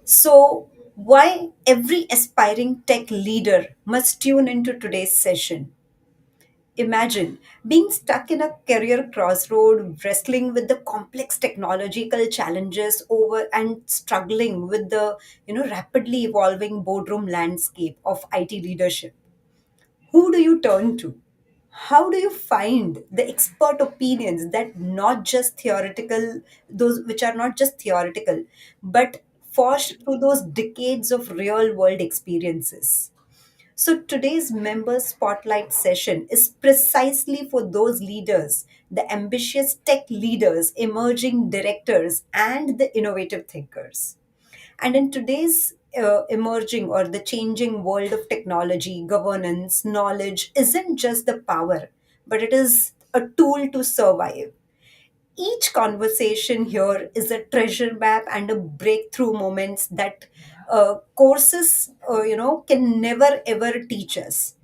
So, why every aspiring tech leader must tune into today's session? Imagine being stuck in a career crossroad, wrestling with the complex technological challenges over and struggling with the rapidly evolving boardroom landscape of IT leadership. Who do you turn to? How do you find the expert opinions that not just theoretical, those which are not just theoretical, but forged through those decades of real world experiences? So today's member spotlight session is precisely for those leaders, the ambitious tech leaders, emerging directors, and the innovative thinkers. And in today's emerging or the changing world of technology, governance, knowledge isn't just the power, but it is a tool to survive. Each conversation here is a treasure map and a breakthrough moments that courses, can never ever teach us.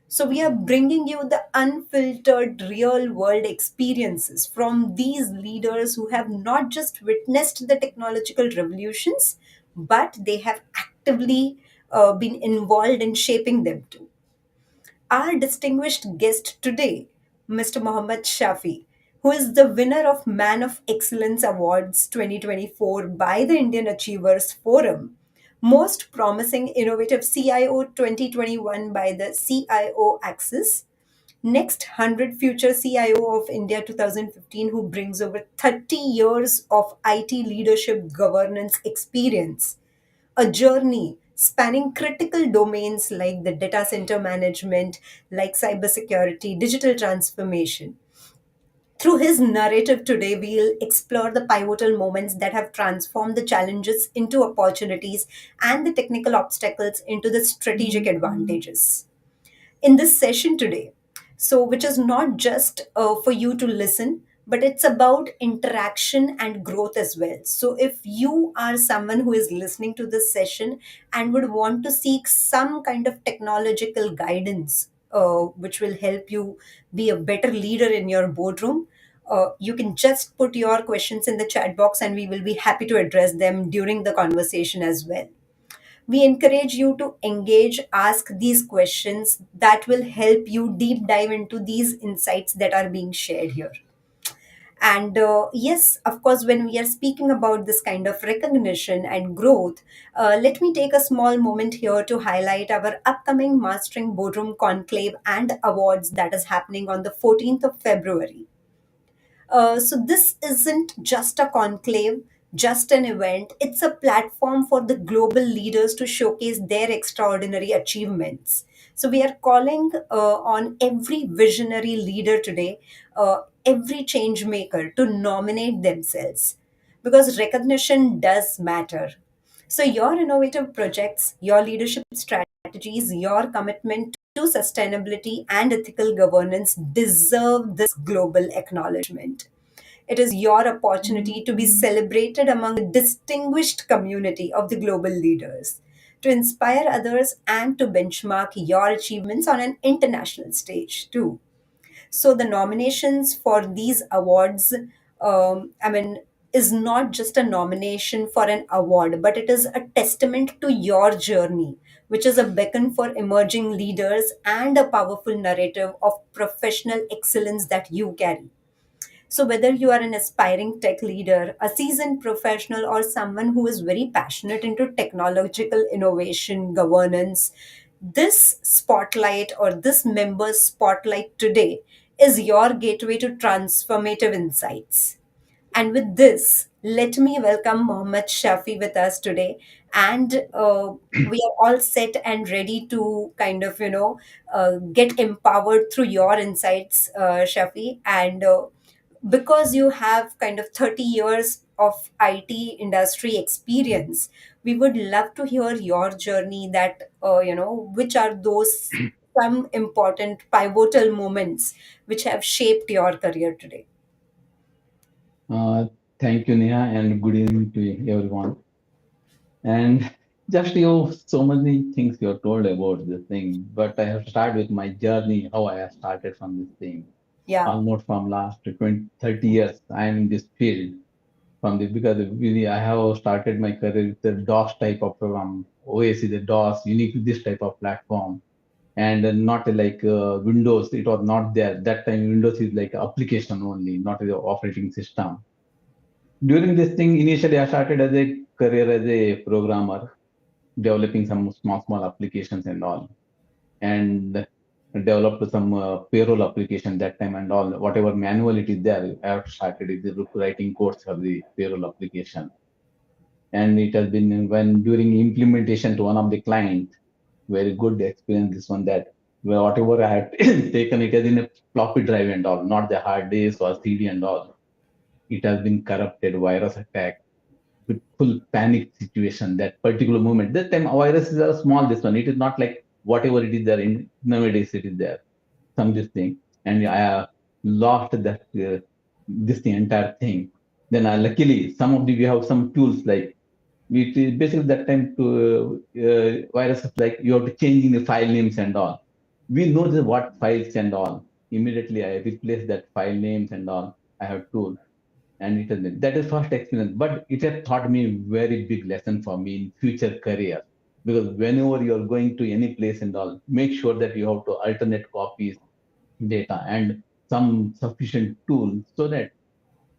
So, we are bringing you the unfiltered real world experiences from these leaders who have not just witnessed the technological revolutions, but they have actively been involved in shaping them too. Our distinguished guest today, Mr. Mohammad Shafi, who is the winner of Man of Excellence Awards 2024 by the Indian Achievers Forum, Most Promising Innovative CIO 2021 by the CIOAXIS, Next 100 Future CIO of India 2015, who brings over 30 years of IT leadership governance experience, a journey spanning critical domains like the data center management, like cybersecurity, digital transformation. Through his narrative today, we'll explore the pivotal moments that have transformed the challenges into opportunities and the technical obstacles into the strategic advantages in this session today. So, which is not just for you to listen, but it's about interaction and growth as well. So, if you are someone who is listening to this session and would want to seek some kind of technological guidance, which will help you be a better leader in your boardroom, you can just put your questions in the chat box and we will be happy to address them during the conversation as well. We encourage you to engage, ask these questions that will help you deep dive into these insights that are being shared here. And yes, of course, when we are speaking about this kind of recognition and growth, let me take a small moment here to highlight our upcoming Mastering Boardroom Conclave and Awards that is happening on the 14th of February. So this isn't just a conclave, just an event. It's a platform for the global leaders to showcase their extraordinary achievements. So we are calling on every visionary leader today, every change maker to nominate themselves because recognition does matter. So, your innovative projects, your leadership strategies, your commitment to sustainability and ethical governance deserve this global acknowledgement. It is your opportunity to be celebrated among a distinguished community of the global leaders, to inspire others and to benchmark your achievements on an international stage too. So the nominations for these awards, is not just a nomination for an award, but it is a testament to your journey, which is a beacon for emerging leaders and a powerful narrative of professional excellence that you carry. So, whether you are an aspiring tech leader, a seasoned professional, or someone who is very passionate into technological innovation, governance, this spotlight or this member's spotlight today is your gateway to transformative insights. And with this, let me welcome Mohammad Shafi with us today. And we are all set and ready to kind of, get empowered through your insights, Shafi. And because you have kind of 30 years of IT industry experience, we would love to hear your journey that, which are those some important pivotal moments which have shaped your career today. Uh, Thank you, Neha, and good evening to everyone. And just so many things you told about this thing, but I have started with my journey, how I have started from this thing. Yeah. Almost from last 20, 30 years, I am in this field from the because I have started my career with the DOS type of program. OS is a DOS, unique this type of platform, and not like Windows. It was not there that time. Windows is like application only, not the operating system. During this thing, initially I started as a career as a programmer, developing some small applications and all, and developed some payroll application that time and all. Whatever manual it is there, I have started is writing codes for the payroll application. And it has been when during implementation to one of the clients, very good experience this one that whatever I had taken it as in a floppy drive and all, not the hard disk or CD and all. It has been corrupted, virus attack, with full panic situation that particular moment. That time viruses are small, this one. It is not like whatever it is there in nowadays it is there, some this thing. And I lost that this the entire thing. Then luckily some of the we have some tools like it is basically that time to viruses like you have to changing the file names and all. We know the what files and all. Immediately I replace that file names and all. I have tool and it has been that is first experience, but it has taught me very big lesson for me in future career. Because whenever you are going to any place and all, make sure that you have to alternate copies data and some sufficient tools so that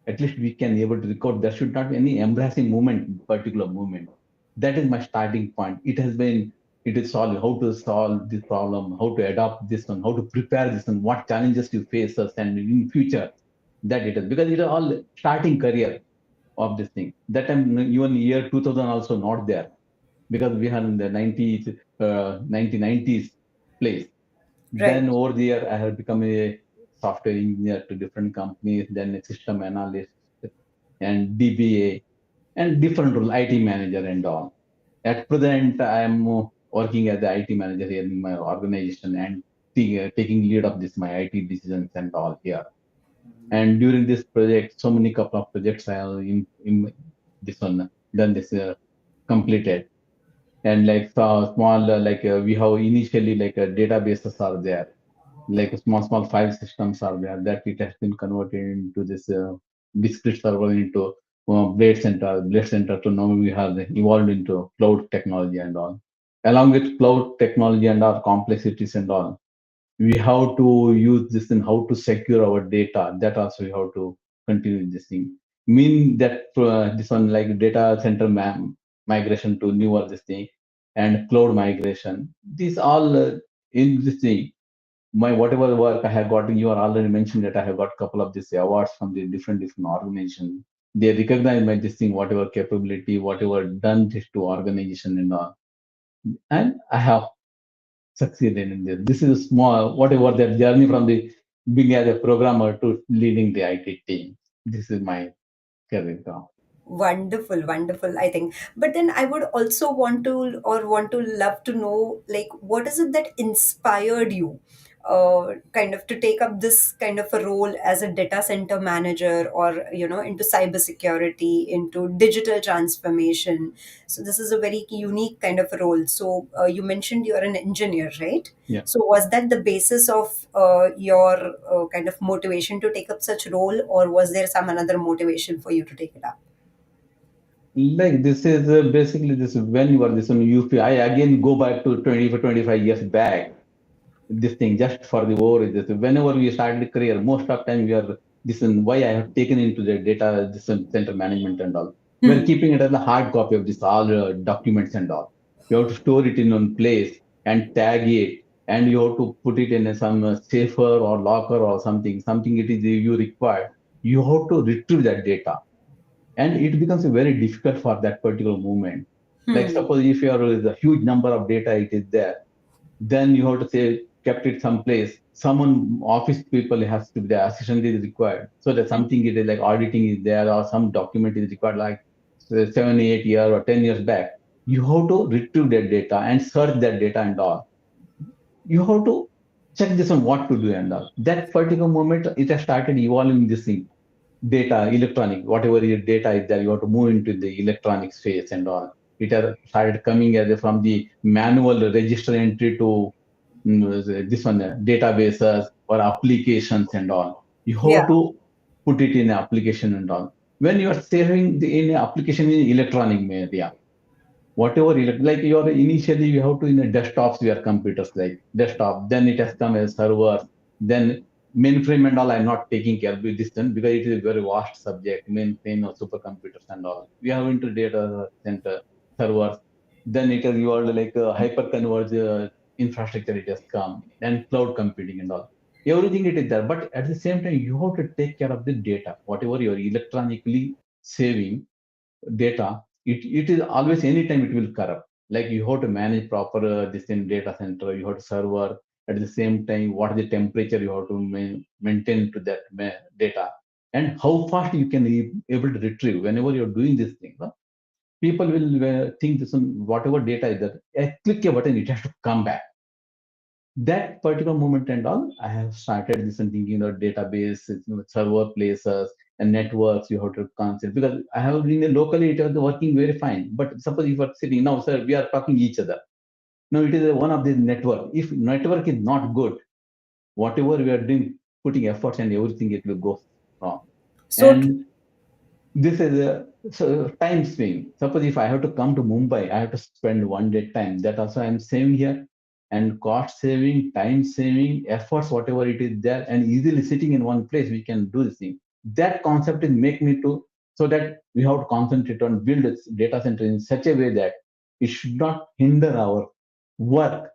at least we can able to record. There should not be any embarrassing moment, particular moment. That is my starting point. It has been, it is solved, how to solve this problem, how to adopt this one, how to prepare this one, what challenges you face us and in future that it is, because it is all starting career of this thing. That time, even year 2000 also not there because we are in the 90s, 1990s place. Right. Then over the year, I have become a software engineer to different companies, then a system analyst and DBA and different role, IT manager and all. At present, I am working as the IT manager here in my organization and taking lead of this my IT decisions and all here. And during this project, so many couple of projects I have in this one done this completed. And like small like we have initially like databases are there, like small file systems are there that it has been converted into this discrete server into blade center to now we have evolved into cloud technology and all. Along with cloud technology and our complexities and all, we have to use this and how to secure our data. That also we have to continue this thing. Mean that this one like data center migration to newer this thing and cloud migration. These all in this thing. My whatever work I have got, you are already mentioned that I have got a couple of these awards from the different organizations. They recognize my this thing, whatever capability, whatever done this to organization and all. And I have succeeded in this. This is small, whatever that journey from the being as a programmer to leading the IT team. This is my career now. Wonderful, wonderful, I think. But then I would also want to love to know, like, what is it that inspired you, kind of to take up this kind of a role as a data center manager, or, into cybersecurity, into digital transformation. So this is a very unique kind of a role. So you mentioned you're an engineer, right? Yeah. So was that the basis of your kind of motivation to take up such role, or was there some another motivation for you to take it up? Like this is basically this when you are this on UP. I again go back to 20 for 25 years back. This thing just for the war is this. Whenever we start the career, most of time we are this and why I have taken into the data this center management and all. We are Hmm. keeping it as a hard copy of this all documents and all. You have to store it in one place and tag it, and you have to put it in some safer or locker or something. Something it is you require. You have to retrieve that data, and it becomes very difficult for that particular moment. Like Hmm. suppose if you are a huge number of data it is there, then you have to say kept it someplace. Someone office people has to be the assistant is required so that something it is like auditing is there or some document is required like 7 8 years or 10 years back. You have to retrieve that data and search that data and all. You have to check this on what to do and all. That particular moment it has started evolving this thing data, electronic, whatever your data is there, you have to move into the electronic space and all. It has started coming as from the manual register entry to this one, databases or applications and all. You Yeah. have to put it in application and all. when you are saving in application in electronic media, whatever like your initially you have to in a desktops your computers like desktop, then it has come as servers, then mainframe and all. I'm not taking care of this then because it is a very vast subject, mainframe or supercomputers and all. We have into data center servers, then it has evolved like hyper converged infrastructure, it has come, and cloud computing and all. Everything it is there, but at the same time you have to take care of the data whatever you're electronically saving data. It is always anytime it will corrupt. Like you have to manage proper this in data center, you have to server at the same time what is the temperature you have to maintain to that data, and how fast you can able to retrieve whenever you're doing this thing. No? People will think this one, whatever data is there, click a button, it has to come back that particular moment and all. I have started this and thinking of database, server places and networks you have to consider, because I have been locally it was working very fine, but suppose if you're sitting now, sir, we are talking each other now, it is one of these network. If network is not good, whatever we are doing, putting efforts and everything, it will go wrong. So true. And this is a time swing. Suppose if I have to come to Mumbai, I have to spend 1 day time. That also I'm saving here. And cost saving, time saving, efforts, whatever it is there, and easily sitting in one place, we can do this thing. That concept is make me to so that we have to concentrate on build a data center in such a way that it should not hinder our work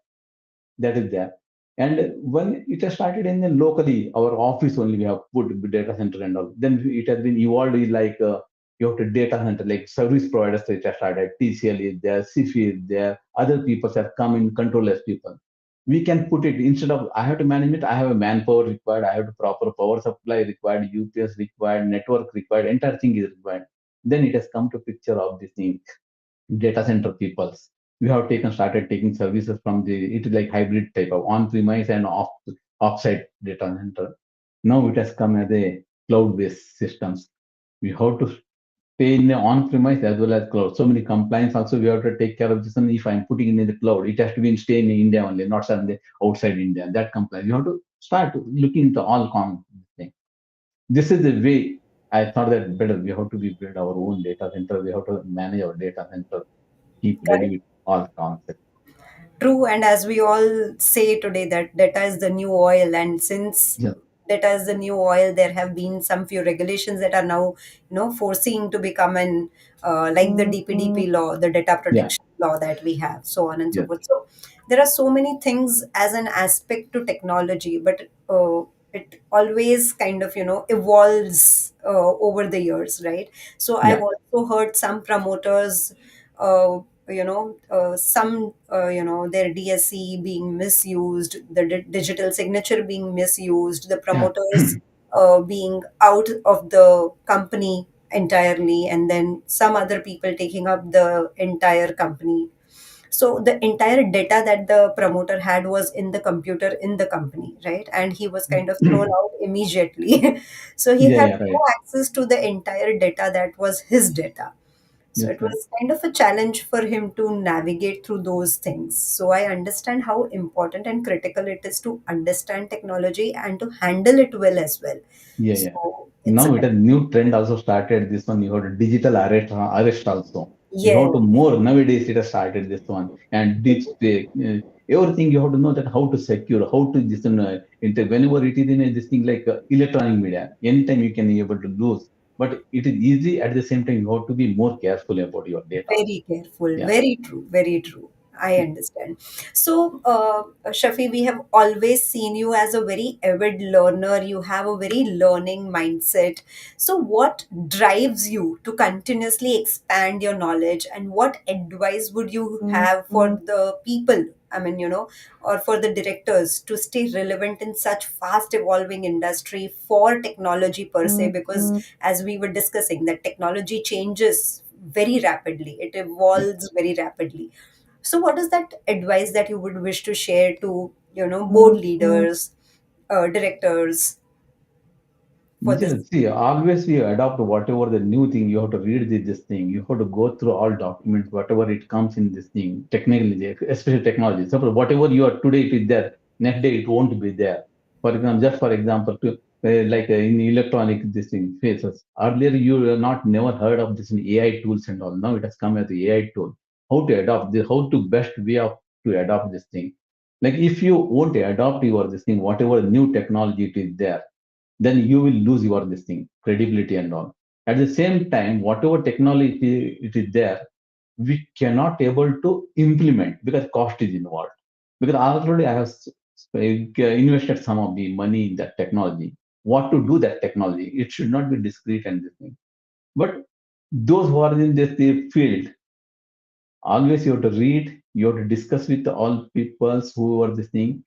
that is there. And when it has started in the locally, our office only we have put data center and all. Then it has been evolved is like you have to data center like service providers which have started. TCL is there, CIFI is there. Other people have come in control as people. We can put it instead of I have to manage it. I have a manpower required. I have to proper power supply required, UPS required, network required. Entire thing is required. Then it has come to picture of this thing data center peoples. We have taken started taking services from the it is like hybrid type of on-premise and off-site data center. Now it has come as a cloud-based systems. We have to stay in the on-premise as well as cloud. So many compliance also we have to take care of this. And if I'm putting in the cloud, it has to be stay in India only, not suddenly outside India. That compliance. You have to start looking into all things. This is the way I thought that better. We have to be build our own data center. We have to manage our data center, keep ready Correct. with all concepts. True, and as we all say today, that data is the new oil, and since Yeah, data is the new oil, there have been some few regulations that are now, foreseeing to become an like the DPDP law, the data yeah, protection law that we have, so on and so yes, forth. So there are so many things as an aspect to technology, but it always kind of evolves over the years, right? So I've yeah, also heard some promoters some their DSC being misused, the digital signature being misused, the yeah, promoters being out of the company entirely, and then some other people taking up the entire company. So the entire data that the promoter had was in the computer in the company, right? And he was kind of thrown out immediately. So he yeah, had yeah, no right. access to the entire data that was his data. So Yes, it right. was kind of a challenge for him to navigate through those things. So I understand how important and critical it is to understand technology and to handle it well as well. Yeah, yeah. So it's a Now it a new trend also started. This one you have to digital arrest also. You yeah, have to more nowadays it has started this one and this everything you have to know that how to secure, how to this whenever it is in this thing like electronic media, anytime you can be able to lose, but it is easy at the same time you have to be more careful about your data. very careful. Yeah, Very true. Very true. I understand. So, Shafi, we have always seen you as a very avid learner. You have a very learning mindset. So, what drives you to continuously expand your knowledge, and what advice would you have for the people? I mean, or for the directors to stay relevant in such fast evolving industry for technology per se, because as we were discussing, that technology changes very rapidly, it yeah. evolves very rapidly. So what is that advice that you would wish to share to board leaders, directors, for this? Yes, see, always we adopt whatever the new thing. You have to read this thing. You have to go through all documents, whatever it comes in this thing, technically, especially technology. Suppose whatever you are today, it is there. Next day, it won't be there. For example, just for example, in electronic this thing phases. Earlier, you were not never heard of this in AI tools and all. Now it has come as the AI tool. How to adopt this? How to best way of to adopt this thing? Like if you won't adopt your this thing, whatever new technology it is there, then you will lose your this thing credibility and all. At the same time, whatever technology it is there, we cannot able to implement because cost is involved. Because already I have invested some of the money in that technology. What to do that technology? It should not be discreet and this thing. But those who are in this the field, always you have to read, you have to discuss with all peoples who are this thing.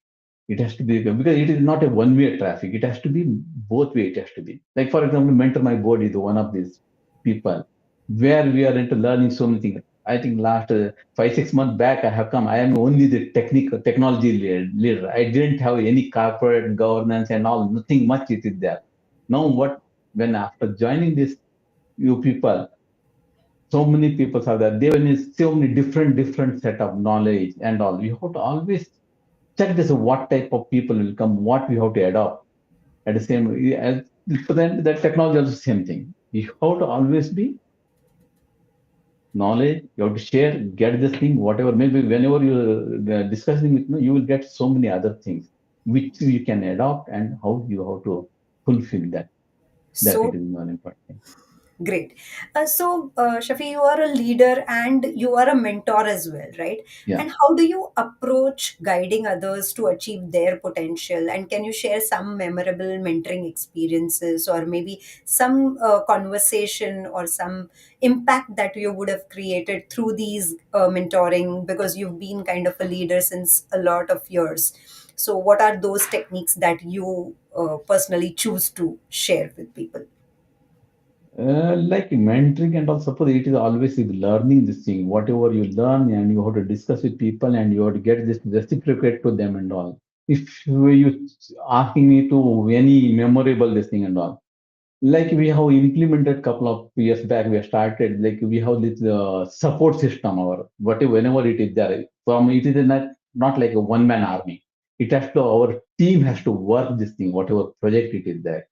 It has to be because it is not a one-way traffic. It has to be both way. It has to be like, for example, Mentor My Board is one of these people where we are into learning so many things. I think last 5 6 months back I have come. I am only the technical technology leader. I didn't have any corporate governance and all. Nothing much it is there. Now what? When after joining this, you people, so many people are there. They will need so many different set of knowledge and all. You have to always check this what type of people will come, what we have to adopt at the same as then the technology also same thing. You have to always be knowledge, you have to share, get this thing, whatever. Maybe whenever you're discussing with me, you will get so many other things which you can adopt and how you have to fulfill that. That it So is more important thing. great. Shafi, you are a leader and you are a mentor as well, right? Yeah. And how do you approach guiding others to achieve their potential? And can you share some memorable mentoring experiences or maybe some conversation or some impact that you would have created through these mentoring because you've been kind of a leader since a lot of years? So, what are those techniques that you personally choose to share with people? Like mentoring and all suppose it is always is learning this thing. Whatever you learn and you have to discuss with people and you have to get this reciprocate to them and all. If you asking me to any memorable this thing and all, like we have implemented couple of years back, we have started like we have this support system or whatever whenever it is there. From it is not like a one man army. It has to our team has to work this thing whatever project it is there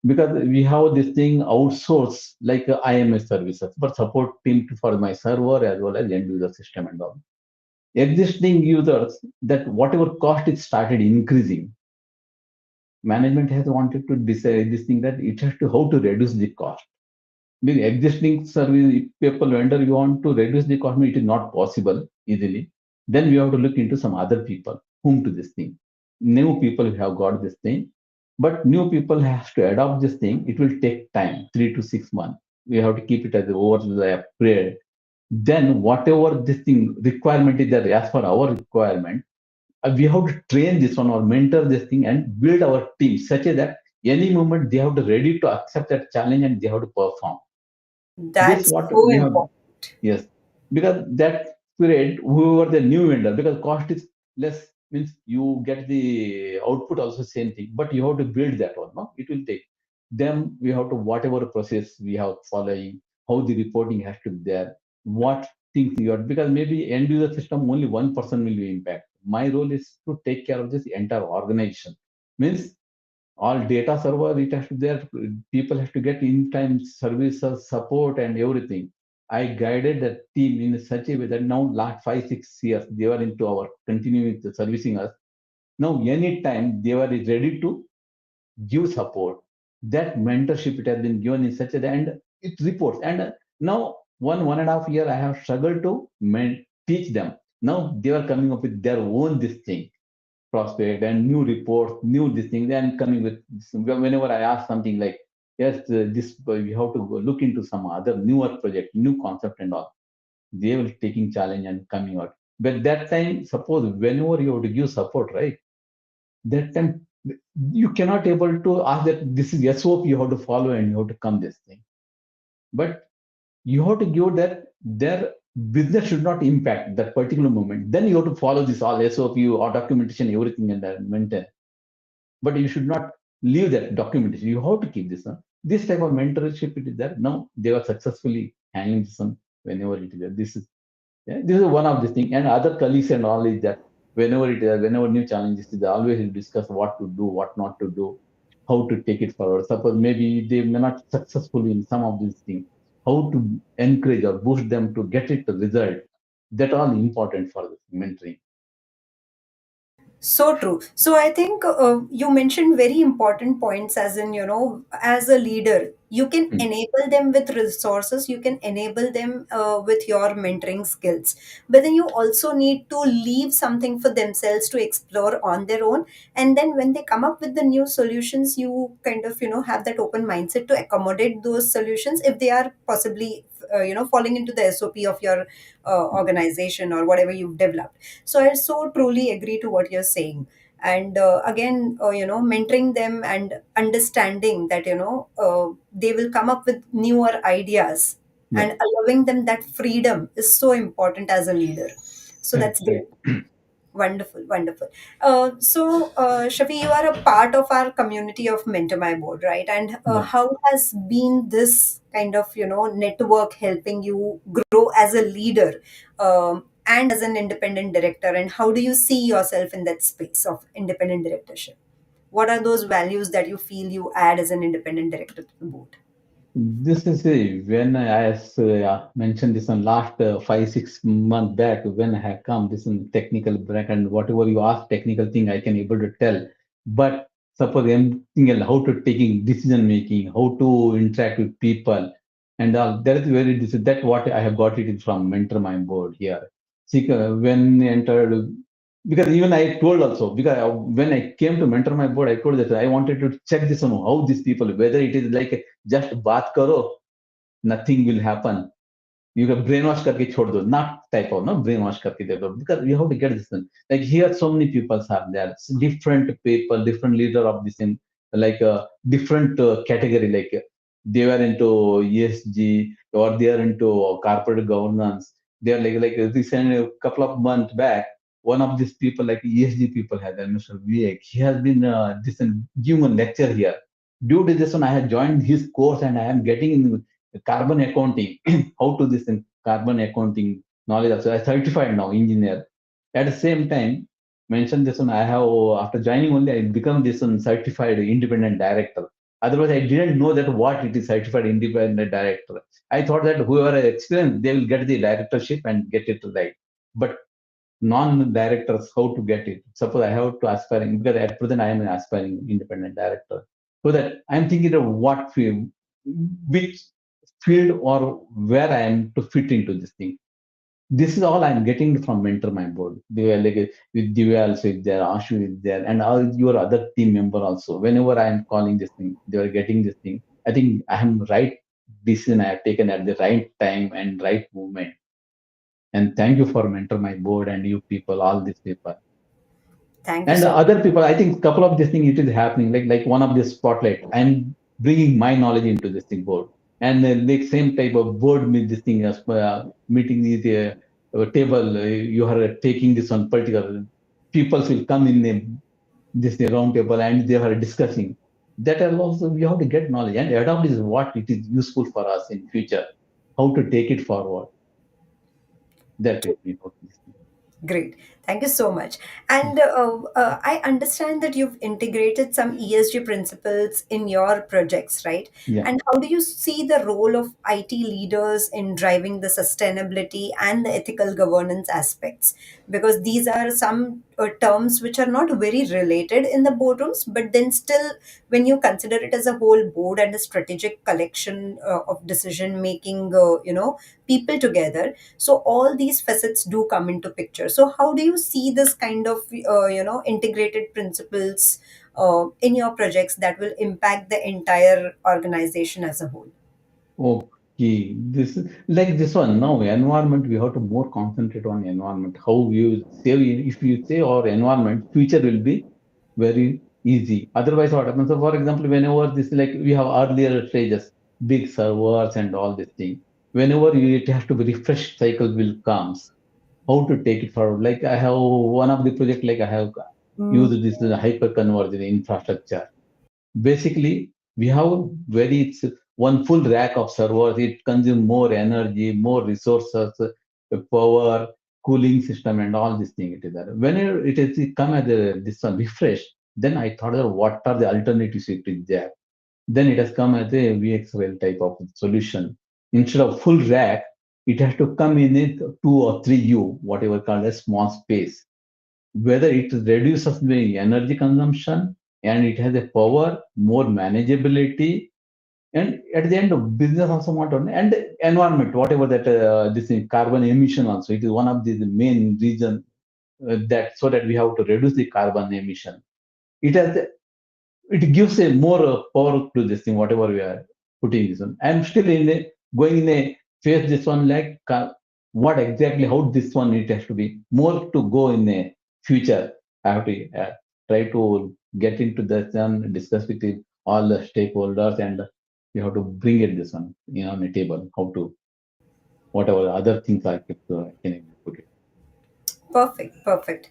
because we have this thing outsourced like IMS services for support team for my server as well as end user system and all. Existing users that whatever cost it started increasing, management has wanted to decide this thing that it has to how to reduce the cost. The existing service people vendor you want to reduce the cost, it is not possible easily. Then we have to look into some other people whom to this thing. New people have got this thing, but new people have to adopt this thing. It will take time, 3 to 6 months. We have to keep it as over the period. Then whatever this thing requirement is there as per our requirement, we have to train this one or mentor this thing and build our team such a that any moment they have to ready to accept that challenge and they have to perform this That's what so we have. important. Yes, because that period, whoever the new vendor, because cost is less, means you get the output also same thing, but you have to build that one. No, it will take. Then we have to whatever process we have following, how the reporting has to be there, what things you are because maybe end user system only one person will be impact. My role is to take care of this entire organization. Means all data server it has to there people have to get in time services support and everything. I guided the team in such a way that now last 5 6 years they were into our continuing to servicing us. Now anytime they were ready to give support. That mentorship it has been given in such a and it reports and now 1.5 year I have struggled to teach them. Now they are coming up with their own this thing prospect and new reports, new this thing. Then coming with whenever I ask something like, yes, this we have to go look into some other newer project, new concept and all. They will taking challenge and coming out. But that time, suppose whenever you have to give support, right? That time you cannot able to ask that this is SOP you have to follow and you have to come this thing. But you have to give that their business should not impact that particular moment. Then you have to follow this all SOP or documentation, everything and that maintain, but you should not leave that documentation. You have to keep this one. This type of mentorship it is there. Now they are successfully handling this one whenever it is there. This is yeah, this is one of the thing. And other colleagues and all is that whenever it is whenever new challenges, they always will discuss what to do, what not to do. how to take it forward. Suppose maybe they may not successful in some of these things. How to encourage or boost them to get it result. That all important for this mentoring. So true. So I think you mentioned very important points, as in, as a leader, you can Hmm. enable them with resources, you can enable them with your mentoring skills. But then you also need to leave something for themselves to explore on their own. And then when they come up with the new solutions, you kind of, have that open mindset to accommodate those solutions if they are possibly, falling into the SOP of your organization or whatever you've developed. So I so truly agree to what you're saying. And again, mentoring them and understanding that, they will come up with newer ideas, Yeah, and allowing them that freedom is so important as a leader. So that's correct, great. right. Wonderful, wonderful. Shafi, you are a part of our community of Mentor My Board, right? And Yeah. how has been this kind of, network helping you grow as a leader, and as an independent director? And how do you see yourself in that space of independent directorship? What are those values that you feel you add as an independent director to the board? This is when I as mentioned this on last 5 6 months back when I have come this in technical break and whatever you ask technical thing I can able to tell. But suppose anything else, how to taking decision making, how to interact with people, and all that is very this that what I have got it from Mentor My Board here. See, when I entered because even I told also because when I came to Mentor My Board, I told that I wanted to check this on how these people whether it is like just baat karo, nothing will happen. You can brainwash करके छोड़ दो, not type of no brainwash करके दे दो because you have to get this thing. Like here, so many people are there, different people, different leader of this thing, like a different category. Like they were into ESG or they are into corporate governance. They are like recent a couple of months back. One of these people, like ESG people, had Mr. Vivek. He has been this given a lecture here. Due to this one, I have joined his course and I am getting in carbon accounting how to this in carbon accounting knowledge also. I certified now engineer. At the same time, mentioned this one. I have after joining only I become this one certified independent director. Otherwise, I didn't know that what it is certified independent director. I thought that whoever is experienced, they will get the directorship and get it right. But non-directors, how to get it? Suppose I have to aspiring because at present I am an aspiring independent director. So that I'm thinking of what field, which field or where I am to fit into this thing. This is all I'm getting from Mentor My Board. They were like with Divya also is there, Ashu is there, and all your other team member also. Whenever I am calling this thing, they are getting this thing. I think I am right decision I have taken at the right time and right moment. And thank you for Mentor My Board and you people, all these people. Thank you And so much. other people, I think couple of this thing it is happening like one of this spotlight I'm bringing my knowledge into this thing board and like same type of board with this thing as meeting the table you are taking this on particular people will come in this round table and they are discussing that are also we have to get knowledge and adopt is what it is useful for us in future how to take it forward that is about this thing. Great. Thank you so much. And I understand that you've integrated some ESG principles in your projects, right? Yeah. And how do you see the role of IT leaders in driving the sustainability and the ethical governance aspects? Because these are some terms which are not very related in the boardrooms, but then still, when you consider it as a whole board and a strategic collection of decision making, people together, so all these facets do come into picture. So how do you see this kind of integrated principles in your projects that will impact the entire organization as a whole? Okay, this is like this one now. Environment, we have to more concentrate on environment. How you save, if you save our environment, future will be very easy. Otherwise, what happens? So, for example, whenever this like we have earlier stages, big servers and all this thing. Whenever it has to be refresh cycle will comes. How to take it forward? Like I have one of the project like I have used this hyper converged infrastructure. Basically, we have very it's one full rack of servers. It consumes more energy, more resources, power, cooling system, and all these things. It is there. When it is come as a this one refresh, Then I thought that what are the alternatives it is there. Then it has come as a VXL type of solution. Instead of full rack, it has to come in a 2 or 3 U, whatever called a small space. Whether it reduces the energy consumption and it has a power, more manageability, and at the end of business also want to, and environment, whatever that this is carbon emission also, it is one of the main reason that so that we have to reduce the carbon emission. It has it gives a more power to this thing, whatever we are putting this on. I'm still in a going in a phase this one like what exactly how this one it has to be more to go in a future. I have to try to get into this and discuss with all the stakeholders, and you have to bring it this one on the table. How to whatever other things I can put it. Perfect, perfect.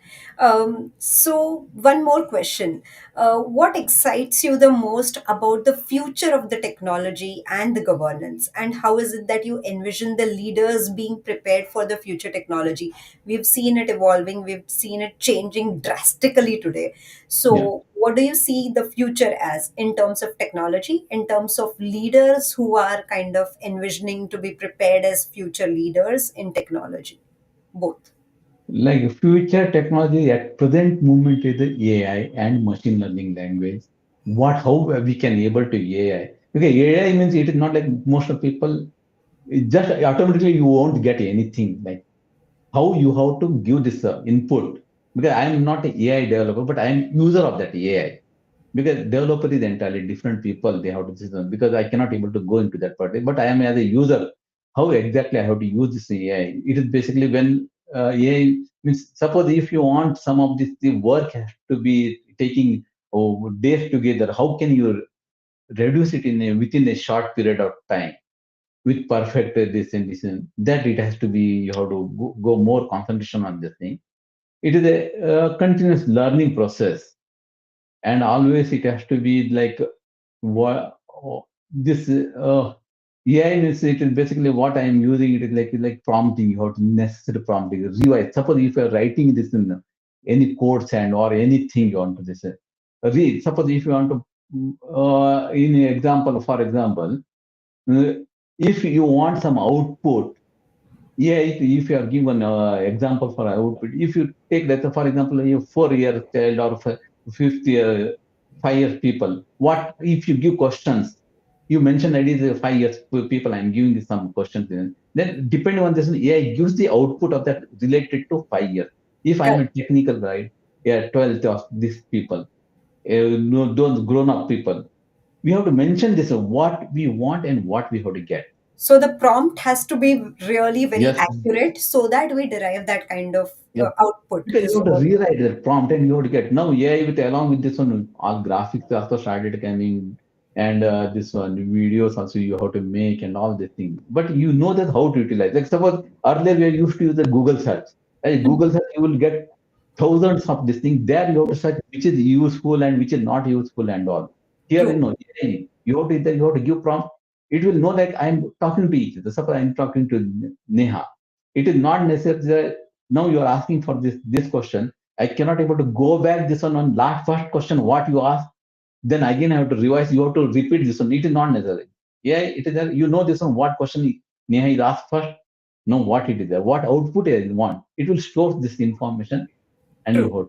So, one more question. What excites you the most about the future of the technology and the governance? And how is it that you envision the leaders being prepared for the future technology? We've seen it evolving, we've seen it changing drastically today. Yeah. So, what do you see the future as in terms of technology, in terms of leaders who are kind of envisioning to be prepared as future leaders in technology? Both. Like future technology at present moment is the AI and machine learning language. What how we can able to AI? Okay, AI means it is not like most of people. It just automatically you won't get anything. Like how you have to give this input, because I am not an AI developer, but I am user of that AI, because developer is entirely different people. They have to system, because I cannot able to go into that part, but I am as a user. How exactly I have to use this AI? It is basically when AI means, suppose if you want some of this the work has to be taking days together, how can you reduce it within a short period of time with perfect this and this, and that it has to be, you have to go more concentration on this thing. It is a continuous learning process, and always it has to be like what this AI is, it is basically what I am using. It is like prompting. You have to necessary prompting. Revise. Suppose if you are writing this in any codes and or anything you want to this read. Suppose if you want to in example, for example, uh, if you want some output. Yeah, if you are given example for output, if you take that, for example, a 4 year child or fifth year, 5 years people, what if you give questions? You mentioned that is 5 years people, I'm giving you some questions. Then depending on this, AI gives the output of that related to 5 years. If I'm a technical guy, yeah, 12 of these people, no, those grown up people, we have to mention this what we want and what we have to get. So the prompt has to be really very Yes. accurate so that we derive that kind of output Because is you have to what. rewrite the prompt and you have to get now AI with along with this one, all graphics also started coming, and this one videos also you have to make and all this thing. But you know that how to utilize. Like suppose earlier we used to use the Google search. Like Google search, you will get thousands of this thing. There you have to search which is useful and which is not useful and all. Here you True. know AI, you have to give prompt. It will know like I'm talking to each other. Suppose I'm talking to Neha. It is not necessary now you are asking for this question. I cannot able to go back this one on last first question what you asked, then again I have to revise, you have to repeat this one. It is not necessary. Yeah, it is there. You know this one what question Neha is asked first, know what it is there, what output I want. It will store this information, and you True. have.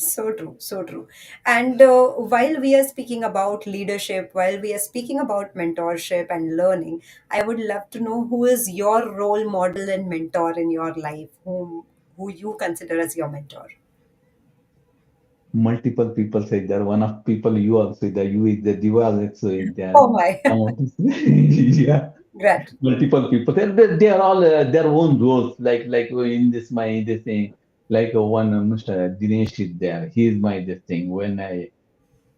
So true. So true. And while we are speaking about leadership, while we are speaking about mentorship and learning, I would love to know who is your role model and mentor in your life, who you consider as your mentor. Multiple people say there. One of people you also there. You is the Diva also is there. Oh my, Some of this, yeah. great. Multiple people. They are all their own roles. Like in this thing. Like one Mr. Dinesh is there. He is my this thing. When I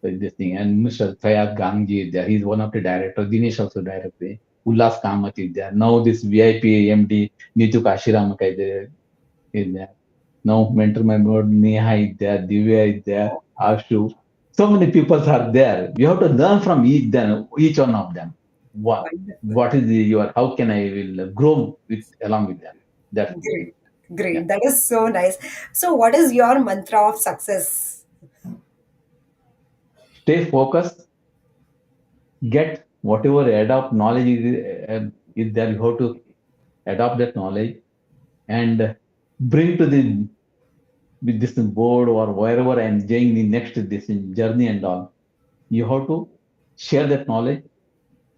this thing, and Mr. Fayad Gangji is there. He's one of the directors. Dinesh also director. Ullas Kamath is there. Now this VIP MD Nitu Kashiram is there. Now mentor my board, Neha is there, Divya is there, Ashu. So many people are there. You have to learn from each one of them. Wonderful. What is your, how can I will grow with along with them? That's the thing. Great. Yeah. Great. That is so nice. So, what is your mantra of success? Stay focused, get whatever adopt knowledge is there, you have to adopt that knowledge and bring to the with this board or wherever I'm doing the next this journey and all. You have to share that knowledge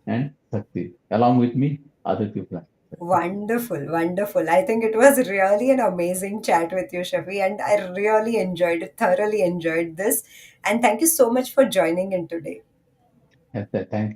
and succeed along with me. Other people are succeed. Wonderful, wonderful. I think it was really an amazing chat with you, Shafi, and I really enjoyed it, thoroughly enjoyed this. And thank you so much for joining in today. Thank